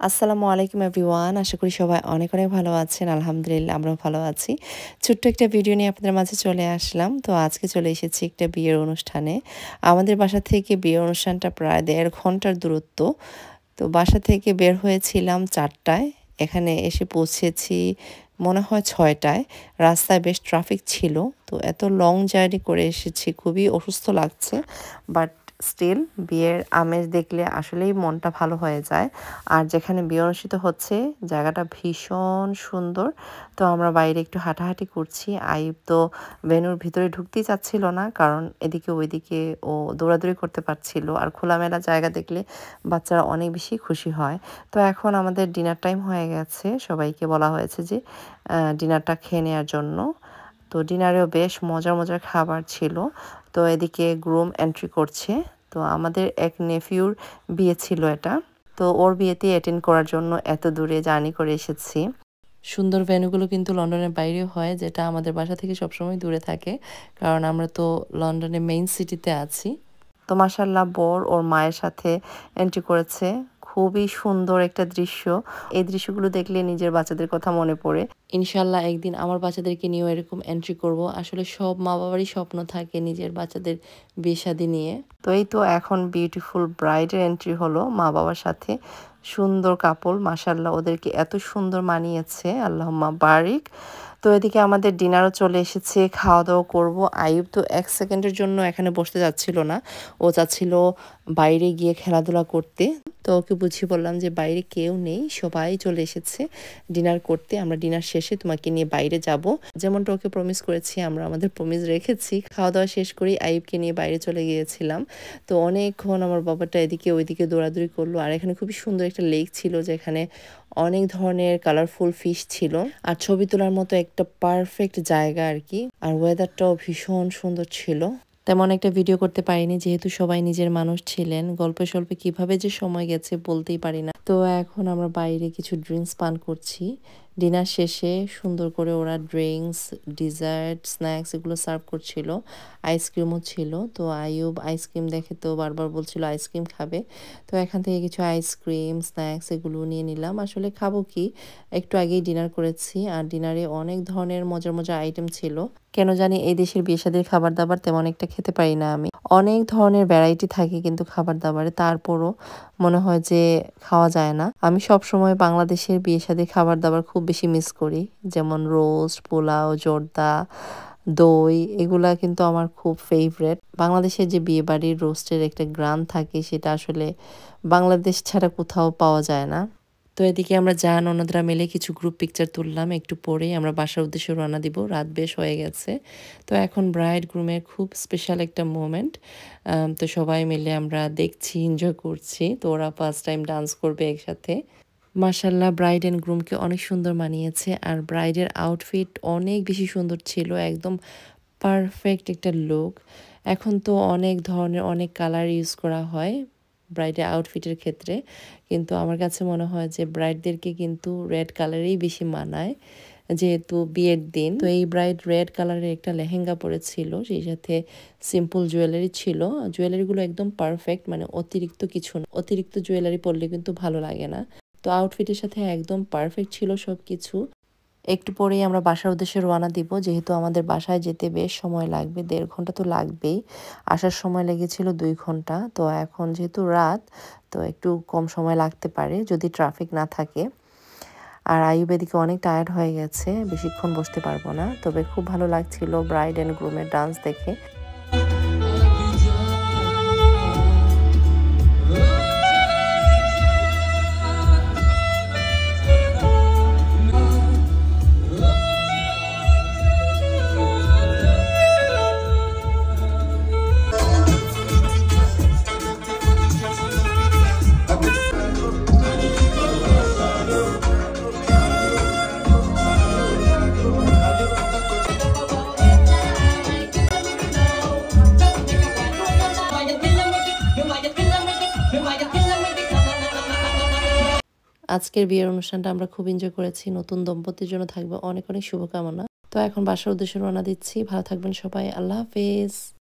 আসসালামু আলাইকুম এভরিওয়ান। আশা করি সবাই অনেক অনেক ভালো আছেন। আলহামদুলিল্লাহ আমরাও ভালো আছি। ছোট্ট একটা ভিডিও নিয়ে আপনাদের মাঝে চলে আসলাম। তো আজকে চলে এসেছি একটা বিয়ের অনুষ্ঠানে। আমাদের বাসা থেকে বিয়ের অনুষ্ঠানটা প্রায় ১.৫ ঘন্টার দূরত্ব। তো বাসা থেকে বের হয়েছিলাম ৪টায়। এখানে এসে পৌঁছেছি মনে হয় ৬টায়। রাস্তায় বেশ ট্রাফিক ছিল। তো এত লং জার্নি করে এসেছি, খুবই অসুস্থ লাগছে। বাট স্টিল বিয়ের আমেজ দেখলে আসলেই মনটা ভালো হয়ে যায়। আর যেখানে বিয়ে অনুষ্ঠিত হচ্ছে জায়গাটা ভীষণ সুন্দর। তো আমরা বাইরে একটু হাঁটাহাঁটি করছি। আইয়ুব তো ভেন্যুর ভিতরে ঢুকতেই চাচ্ছিল না, কারণ এদিকে ওইদিকে ও দৌড়াদৌড়ি করতে পারছিল। আর খোলামেলা জায়গা দেখলে বাচ্চারা অনেক বেশি খুশি হয়। তো এখন আমাদের ডিনার টাইম হয়ে গেছে। সবাইকে বলা হয়েছে যে ডিনারটা খেয়ে নেওয়ার জন্য। তো ডিনারেও বেশ মজার মজার খাবার ছিল। তো এদিকে গ্রুম এন্ট্রি করছে। তো আমাদের এক নেফিউর বিয়ে ছিল এটা। তো ওর বিয়েতে অ্যাটেন্ড করার জন্য এত দূরে জার্নি করে এসেছি। সুন্দর ভেন্যুগুলো কিন্তু লন্ডনের বাইরেও হয়, যেটা আমাদের বাসা থেকে সবসময় দূরে থাকে, কারণ আমরা তো লন্ডনের মেইন সিটিতে আছি। তো মাশাআল্লাহ বর ওর মায়ের সাথে এন্ট্রি করেছে। খুবই সুন্দর একটা দৃশ্য। এই দৃশ্যগুলো দেখলে নিজের বাচ্চাদের কথা মনে পড়ে। ইনশাআল্লাহ একদিন আমার বাচ্চাদেরকে নিয়েও এরকম এন্ট্রি করব। আসলে সব মা-বাবারই স্বপ্ন থাকে নিজের বাচ্চাদের বিয়ে-শাদী নিয়ে। তো এই তো এখন বিউটিফুল ব্রাইডের এন্ট্রি হলো মা-বাবার সাথে। সুন্দর কাপল, মাশাআল্লাহ ওদেরকে এত সুন্দর মানিয়েছে, আল্লাহুম্মা বারিক। তো এদিকে আমাদের ডিনারও চলে এসেছে, খাওয়া-দাওয়া করব। আইয়ুব তো ১ সেকেন্ডের জন্য এখানে বসতে যাচ্ছিল না। ও চাচ্ছিল বাইরে গিয়ে খেলাধুলা করতে। তো ওকে বুঝিয়ে বললাম যে বাইরে কেউ নেই, সবাই চলে এসেছে ডিনার করতে। আমরা ডিনার শেষে তোমাকে নিয়ে বাইরে যাব। যেমনটা ওকে প্রমিস করেছি আমরা আমাদের প্রমিস রেখেছি। খাওয়া-দাওয়া শেষ করেই আইয়ুবকে নিয়ে বাইরে চলে গিয়েছিলাম। তো অনেকক্ষণ আমার বাবাটা এদিকে ওইদিকে দৌড়াদৌড়ি করলো। আর এখানে খুবই সুন্দর একটা লেক ছিল, যেখানে অনেক ধরনের কালারফুল ফিশ ছিল। আর ছবি তোলার মতো একটা পারফেক্ট জায়গা আর কি। আর ওয়েদারটাও ভীষণ সুন্দর ছিল। তেমন একটা ভিডিও করতে পারিনি, যেহেতু সবাই নিজের মানুষ ছিলেন। গল্পে স্বল্পে কিভাবে যে সময় গেছে বলতেই পারি না। তো এখন আমরা বাইরে কিছু ড্রিঙ্কস পান করছি। ডিনার শেষে সুন্দর করে ওরা ড্রিঙ্কস, ডিজার্ট, স্ন্যাক্স এগুলো সার্ভ করছিল। আইসক্রিমও ছিল। তো আইয়ুব আইসক্রিম দেখে তো বারবার বলছিল আইসক্রিম খাবে। তো এখান থেকে কিছু আইসক্রিম, স্ন্যাক্স এগুলো নিয়ে নিলাম। আসলে খাবো কি, একটু আগেই ডিনার করেছি। আর ডিনারে অনেক ধরনের মজার মজার আইটেম ছিল। কেন জানি এই দেশের বিয়ে-শাদীর খাবার-দাবার তেমন একটা খেতে পারি না আমি। অনেক ধরনের ভ্যারাইটি থাকে কিন্তু খাবার-দাবারে, তারপরও মনে হয় যে খাওয়া যায় না। আমি সবসময় বাংলাদেশের বিয়ে-শাদীর খাবার-দাবার খুব বেশি মিস করি। যেমন রোস্ট, পোলাও, জর্দা, দই এগুলা কিন্তু আমার খুব ফেভারেট। বাংলাদেশের যে বিয়েবাড়ির রোস্টের একটা ঘ্রাণ থাকে, সেটা আসলে বাংলাদেশ ছাড়া কোথাও পাওয়া যায় না। তো এদিকে আমরা ননদরা মিলে কিছু গ্রুপ পিকচার তুললাম। একটু পরেই আমরা বাসার উদ্দেশ্যে রওনা দিব। রাত বেশ হয়ে গেছে। তো এখন ব্রাইড গ্রুমের খুব স্পেশাল একটা মোমেন্ট। তো সবাই মিলে আমরা দেখছি, এনজয় করছি। তো ওরা ফার্স্ট টাইম ডান্স করবে একসাথে। মাশাআল্লাহ ব্রাইড এন্ড গ্রুমকে অনেক সুন্দর মানিয়েছে। আর ব্রাইডের আউটফিট অনেক বেশি সুন্দর ছিল। একদম পারফেক্ট একটা লুক। এখন তো অনেক ধরনের অনেক কালার ইউজ করা হয় ব্রাইডের আউটফিটের ক্ষেত্রে, কিন্তু আমার কাছে মনে হয় যে ব্রাইডদেরকে কিন্তু রেড কালারেই বেশি মানায়, যেহেতু বিয়ের দিন। তো এই ব্রাইড রেড কালারের একটা লেহেঙ্গা পরেছিল, সেই সাথে সিম্পল জুয়েলারি ছিল। জুয়েলারিগুলো একদম পারফেক্ট, মানে অতিরিক্ত কিছু না। অতিরিক্ত জুয়েলারি পরলে কিন্তু ভালো লাগে না। তো আউটফিটের সাথে একদম পারফেক্ট ছিল সবকিছু। একটু পরেই আমরা বাসার উদ্দেশ্যে রওনা দিব, যেহেতু আমাদের বাসায় যেতে বেশ সময় লাগবে। ১.৫ ঘন্টা তো লাগবেই। আসার সময় লেগেছিল ২ ঘন্টা। তো এখন যেহেতু রাত, তো একটু কম সময় লাগতে পারে যদি ট্রাফিক না থাকে। আর আইয়ুব এদিকে অনেক টায়ার্ড হয়ে গেছে, বেশিক্ষণ বসতে পারবো না। তবে খুব ভালো লাগছিল ব্রাইড অ্যান্ড গ্রুমের ডান্স দেখে। আজকের বিয়ের অনুষ্ঠানটা আমরা খুব এনজয় করেছি। নতুন দম্পতির জন্য থাকবে অনেক অনেক শুভকামনা। তো এখন বাসার উদ্দেশ্যে রওনা দিচ্ছি। ভালো থাকবেন সবাই। আল্লাহ হাফেজ।